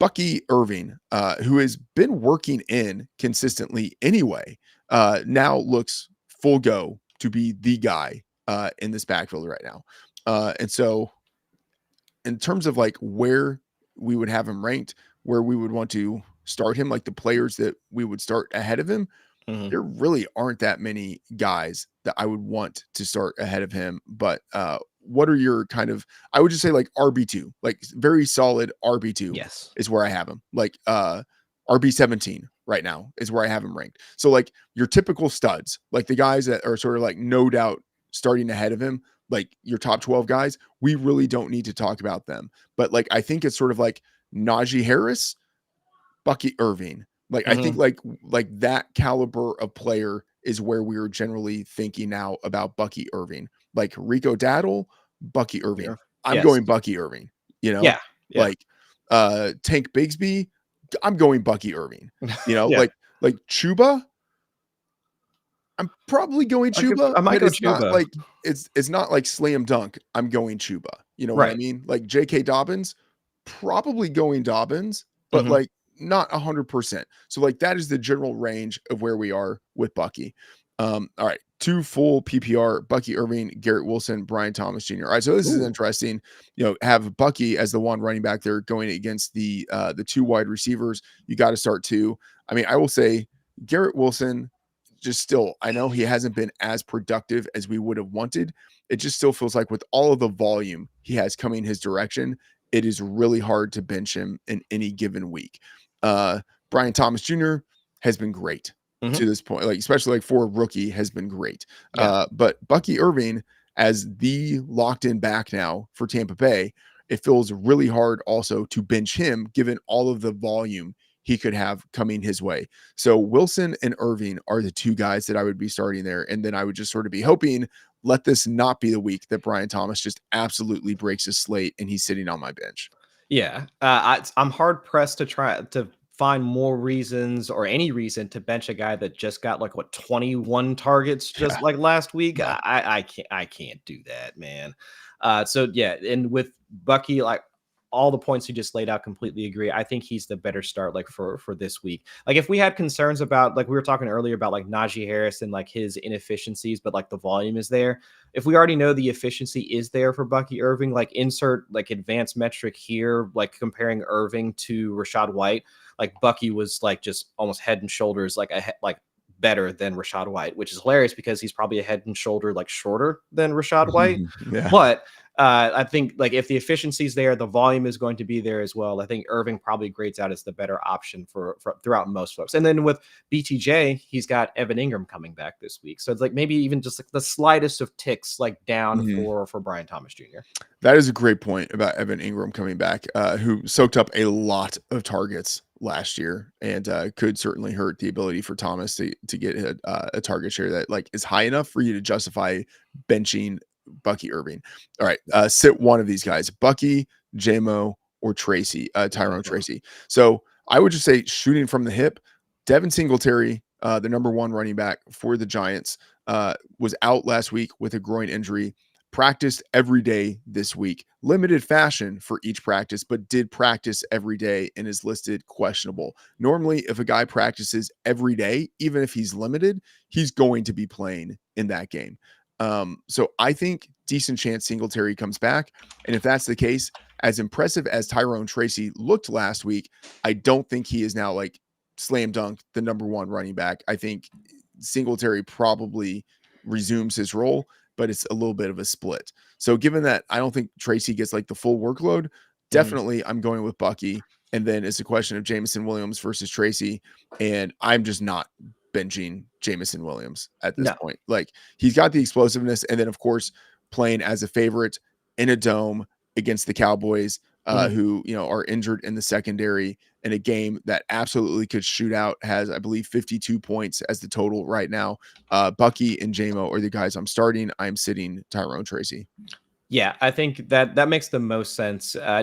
Bucky Irving, who has been working in consistently anyway, now looks full go to be the guy in this backfield right now. And so in terms of like where we would have him ranked, where we would want to start him, like the players that we would start ahead of him, there really aren't that many guys that I would want to start ahead of him. But what are your kind of, I would just say like RB2, like very solid RB2 Yes. is where I have him. Like RB17 right now is where I have him ranked. So like your typical studs, like the guys that are sort of like no doubt starting ahead of him, like your top 12 guys, we really don't need to talk about them. But like, I think it's sort of like Najee Harris, Bucky Irving. Like, I think like that caliber of player is where we are generally thinking now about Bucky Irving. Like Rico Daddle, Bucky Irving. Yeah. I'm going Bucky Irving, Yeah. like Tank Bigsby, I'm going Bucky Irving, like Chuba. I'm probably going Chuba, I might but go it's Chuba. not like it's not like slam dunk. I'm going Chuba. You know what I mean? Like J.K. Dobbins, probably going Dobbins, but like not 100%. So like that is the general range of where we are with Bucky. All right, 2 full PPR: Bucky Irving, Garrett Wilson, Brian Thomas Jr. All right, so this is interesting. Have Bucky as the one running back there going against the 2 wide receivers. You got to start 2. I mean, I will say Garrett Wilson. Just still, I know he hasn't been as productive as we would have wanted. It just still feels like with all of the volume he has coming his direction, it is really hard to bench him in any given week. Brian Thomas Jr. has been great to this point, like especially like for a rookie has been great. But Bucky Irving as the locked in back now for Tampa Bay, it feels really hard also to bench him given all of the volume he could have coming his way. So Wilson and Irving are the 2 guys that I would be starting there. And then I would just sort of be hoping, let this not be the week that Brian Thomas just absolutely breaks his slate and he's sitting on my bench. Yeah. I'm hard pressed to try to find more reasons or any reason to bench a guy that just got like 21 targets just like last week. No. I can't do that, man. So yeah. And with Bucky, like, all the points you just laid out, completely agree. I think he's the better start like for this week. Like if we had concerns about, like we were talking earlier about like Najee Harris and like his inefficiencies, but like the volume is there. If we already know the efficiency is there for Bucky Irving, like insert like advanced metric here, like comparing Irving to Rachaad White, like Bucky was like just almost head and shoulders like better than Rachaad White, which is hilarious because he's probably a head and shoulder like shorter than Rachaad White. But I think like if the efficiency is there, the volume is going to be there as well. I think Irving probably grades out as the better option for throughout most folks. And then with BTJ, he's got Evan Ingram coming back this week. So it's like maybe even just like the slightest of ticks like down for Brian Thomas Jr. That is a great point about Evan Ingram coming back, who soaked up a lot of targets last year and could certainly hurt the ability for Thomas to get a target share that like is high enough for you to justify benching Bucky Irving. All right, sit one of these guys, Bucky, JMO, or Tracy, Tyrone Tracy. So I would just say shooting from the hip, Devin Singletary, the number 1 running back for the Giants, was out last week with a groin injury. Practiced every day this week, limited fashion for each practice, but did practice every day and is listed questionable. Normally, if a guy practices every day, even if he's limited, he's going to be playing in that game. So I think decent chance Singletary comes back. And if that's the case, as impressive as Tyrone Tracy looked last week, I don't think he is now like slam dunk the number 1 running back. I think Singletary probably resumes his role, but it's a little bit of a split. So given that I don't think Tracy gets like the full workload, definitely I'm going with Bucky. And then it's a question of Jameson Williams versus Tracy. And I'm just not benching Jameson Williams at this point. Like he's got the explosiveness. And then of course, playing as a favorite in a dome against the Cowboys, who, are injured in the secondary in a game that absolutely could shoot out, has, I believe, 52 points as the total right now. Bucky and JMO are the guys I'm starting. I'm sitting Tyrone Tracy. Yeah, I think that makes the most sense. Now,